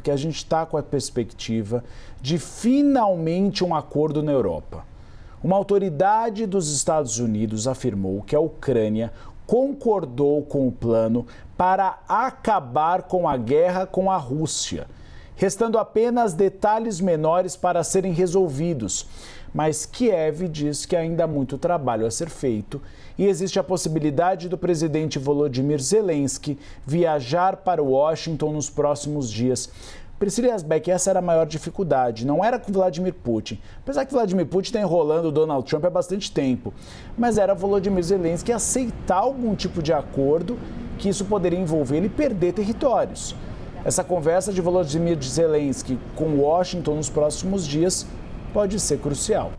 porque a gente está com a perspectiva de finalmente um acordo na Europa. Uma autoridade dos Estados Unidos afirmou que a Ucrânia concordou com o plano para acabar com a guerra com a Rússia, restando apenas detalhes menores para serem resolvidos. Mas Kiev diz que ainda há muito trabalho a ser feito e existe a possibilidade do presidente Volodymyr Zelensky viajar para Washington nos próximos dias. Priscila Yazbek, essa era a maior dificuldade, não era com Vladimir Putin. Apesar que Vladimir Putin está enrolando o Donald Trump há bastante tempo, mas era Volodymyr Zelensky aceitar algum tipo de acordo que isso poderia envolver ele perder territórios. Essa conversa de Volodymyr Zelensky com Washington nos próximos dias pode ser crucial.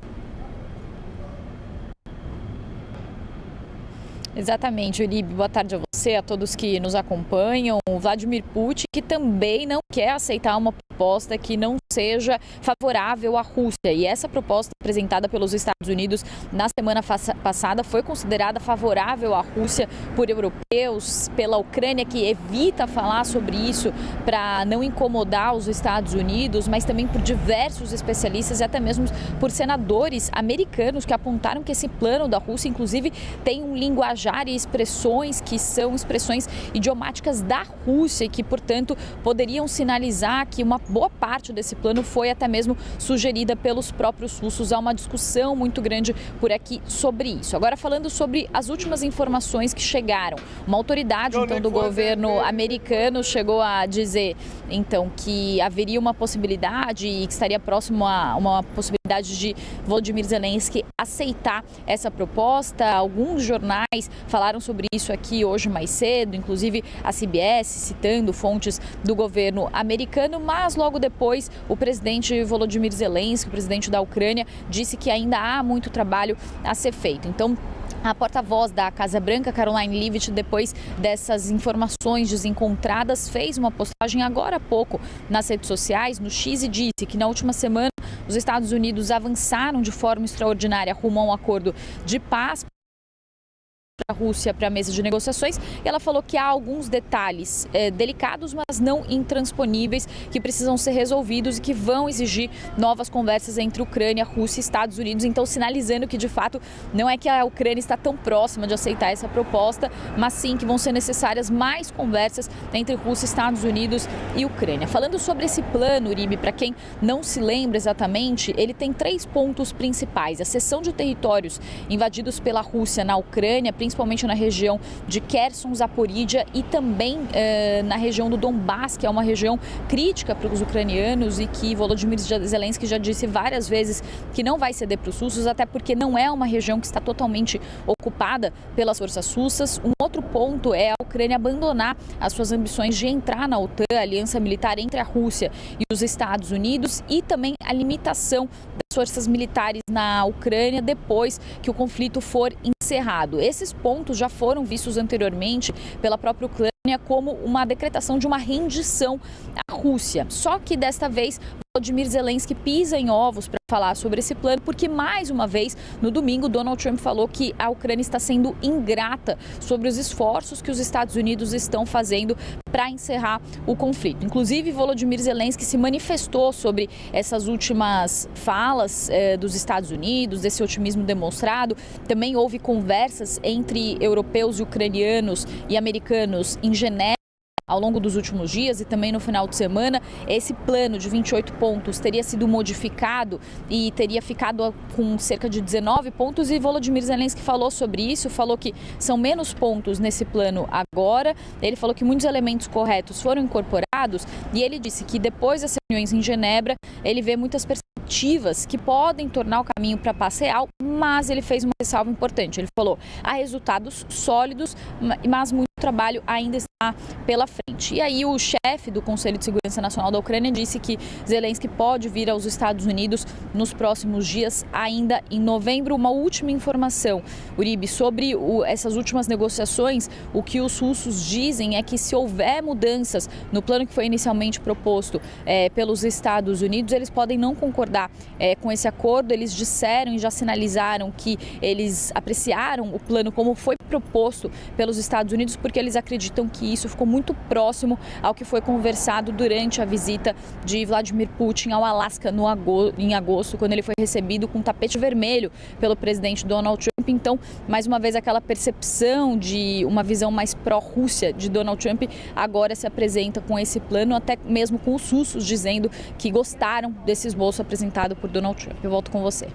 Exatamente, Uribe. Boa tarde a você, a todos que nos acompanham. O Vladimir Putin, que também não quer aceitar uma proposta que não seja favorável à Rússia. E essa proposta apresentada pelos Estados Unidos na semana passada foi considerada favorável à Rússia por europeus, pela Ucrânia, que evita falar sobre isso para não incomodar os Estados Unidos, mas também por diversos especialistas e até mesmo por senadores americanos que apontaram que esse plano da Rússia, inclusive, tem um linguajar e expressões que são expressões idiomáticas da Rússia e que, portanto, poderiam sinalizar que uma boa parte desse plano foi até mesmo sugerida pelos próprios russos. Há uma discussão muito grande por aqui sobre isso. Agora, falando sobre as últimas informações que chegaram, uma autoridade então do governo americano chegou a dizer então que haveria uma possibilidade e que estaria próximo a uma possibilidade de Volodymyr Zelensky aceitar essa proposta. Alguns jornais falaram sobre isso aqui hoje mais cedo, inclusive a CBS citando fontes do governo americano, mas logo depois o presidente Volodymyr Zelensky, o presidente da Ucrânia, disse que ainda há muito trabalho a ser feito. Então, a porta-voz da Casa Branca, Caroline Leavitt, depois dessas informações desencontradas, fez uma postagem agora há pouco nas redes sociais, no X, e disse que na última semana os Estados Unidos avançaram de forma extraordinária rumo a um acordo de paz para a Rússia para a mesa de negociações, e ela falou que há alguns detalhes delicados, mas não intransponíveis, que precisam ser resolvidos e que vão exigir novas conversas entre Ucrânia, Rússia e Estados Unidos, então sinalizando que de fato não é que a Ucrânia está tão próxima de aceitar essa proposta, mas sim que vão ser necessárias mais conversas entre Rússia, Estados Unidos e Ucrânia. Falando sobre esse plano, Uribe, para quem não se lembra exatamente, ele tem 3 pontos principais: a cessão de territórios invadidos pela Rússia na Ucrânia, principalmente na região de Kherson, Zaporídia e também na região do Donbass, que é uma região crítica para os ucranianos e que Volodymyr Zelensky já disse várias vezes que não vai ceder para os russos, até porque não é uma região que está totalmente ocupada pelas forças russas. Um outro ponto é a Ucrânia abandonar as suas ambições de entrar na OTAN, a aliança militar entre a Rússia e os Estados Unidos, e também a limitação das forças militares na Ucrânia depois que o conflito for encerrado. Esses pontos já foram vistos anteriormente pela própria Ucrânia como uma decretação de uma rendição à Rússia. Só que desta vez Volodymyr Zelensky pisa em ovos para falar sobre esse plano, porque mais uma vez no domingo Donald Trump falou que a Ucrânia está sendo ingrata sobre os esforços que os Estados Unidos estão fazendo para encerrar o conflito. Inclusive, Volodymyr Zelensky se manifestou sobre essas últimas falas dos Estados Unidos, desse otimismo demonstrado. Também houve conversas entre europeus e ucranianos e americanos em Genebra ao longo dos últimos dias, e também no final de semana. Esse plano de 28 pontos teria sido modificado e teria ficado com cerca de 19 pontos, e Volodymyr Zelensky falou sobre isso, falou que são menos pontos nesse plano agora. Ele falou que muitos elementos corretos foram incorporados, e ele disse que depois das reuniões em Genebra, ele vê muitas perspectivas que podem tornar o caminho para a paz real, mas ele fez uma ressalva importante. Ele falou: há resultados sólidos, mas muito trabalho ainda está pela frente. E aí o chefe do Conselho de Segurança Nacional da Ucrânia disse que Zelensky pode vir aos Estados Unidos nos próximos dias, ainda em novembro. Uma última informação, Uribe, sobre essas últimas negociações. O que os russos dizem é que se houver mudanças no plano que foi inicialmente proposto pelos Estados Unidos, eles podem não concordar com esse acordo. Eles disseram e já sinalizaram que eles apreciaram o plano como foi proposto pelos Estados Unidos, porque eles acreditam que isso ficou muito próximo ao que foi conversado durante a visita de Vladimir Putin ao Alasca em agosto, quando ele foi recebido com um tapete vermelho pelo presidente Donald Trump. Então, mais uma vez, aquela percepção de uma visão mais pró-Rússia de Donald Trump agora se apresenta com esse plano, até mesmo com os russos dizendo que gostaram desse esboço apresentado por Donald Trump. Eu volto com você.